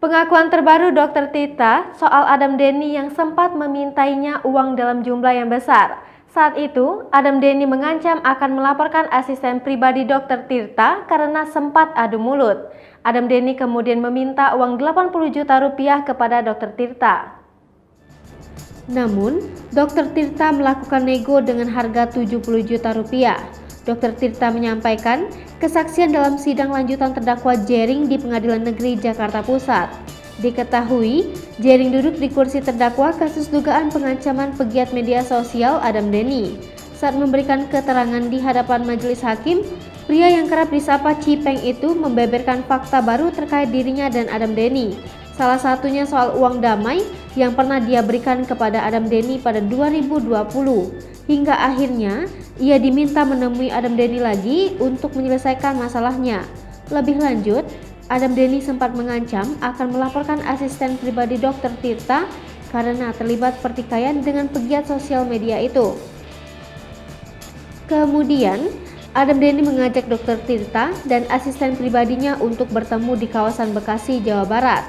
Pengakuan terbaru Dr. Tirta soal Adam Denny yang sempat memintainya uang dalam jumlah yang besar. Saat itu, Adam Denny mengancam akan melaporkan asisten pribadi Dr. Tirta karena sempat adu mulut. Adam Denny kemudian meminta uang 80 juta rupiah kepada Dr. Tirta. Namun, Dr. Tirta melakukan nego dengan harga 70 juta rupiah. Dr. Tirta menyampaikan kesaksian dalam sidang lanjutan terdakwa Jering di Pengadilan Negeri Jakarta Pusat. Diketahui, Jering duduk di kursi terdakwa kasus dugaan pengancaman pegiat media sosial Adam Denny. Saat memberikan keterangan di hadapan majelis hakim, pria yang kerap disapa Cipeng itu membeberkan fakta baru terkait dirinya dan Adam Denny. Salah satunya soal uang damai yang pernah dia berikan kepada Adam Denny pada 2020. Hingga akhirnya, ia diminta menemui Adam Denny lagi untuk menyelesaikan masalahnya. Lebih lanjut, Adam Denny sempat mengancam akan melaporkan asisten pribadi Dr. Tirta karena terlibat pertikaian dengan pegiat sosial media itu. Kemudian, Adam Denny mengajak Dr. Tirta dan asisten pribadinya untuk bertemu di kawasan Bekasi, Jawa Barat.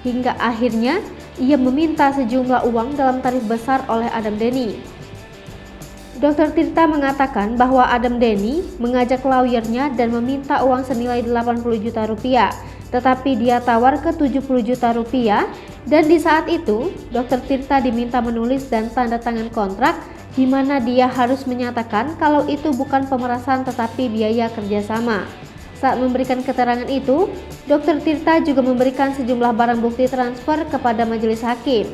Hingga akhirnya, ia meminta sejumlah uang dalam tarif besar oleh Adam Denny. Dr. Tirta mengatakan bahwa Adam Denny mengajak lawyernya dan meminta uang senilai 80 juta rupiah, tetapi dia tawar ke 70 juta rupiah dan di saat itu Dr. Tirta diminta menulis dan tanda tangan kontrak di mana dia harus menyatakan kalau itu bukan pemerasan tetapi biaya kerjasama. Saat memberikan keterangan itu, Dr. Tirta juga memberikan sejumlah barang bukti transfer kepada majelis hakim.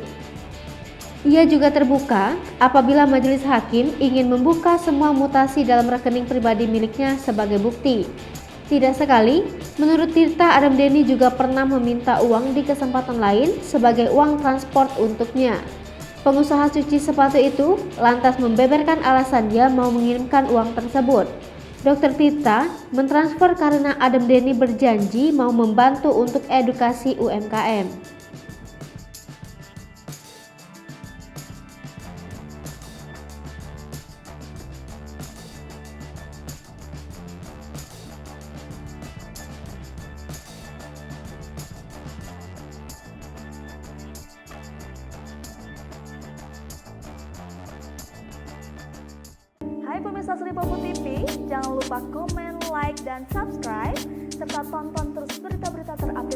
Ia juga terbuka apabila majelis hakim ingin membuka semua mutasi dalam rekening pribadi miliknya sebagai bukti. Tidak sekali, menurut Tirta, Adam Denny juga pernah meminta uang di kesempatan lain sebagai uang transport untuknya. Pengusaha cuci sepatu itu lantas membeberkan alasan dia mau mengirimkan uang tersebut. Dr. Tirta mentransfer karena Adam Denny berjanji mau membantu untuk edukasi UMKM. Hai pemirsa Sri Popo TV, jangan lupa komen, like, dan subscribe, serta tonton terus berita-berita terupdate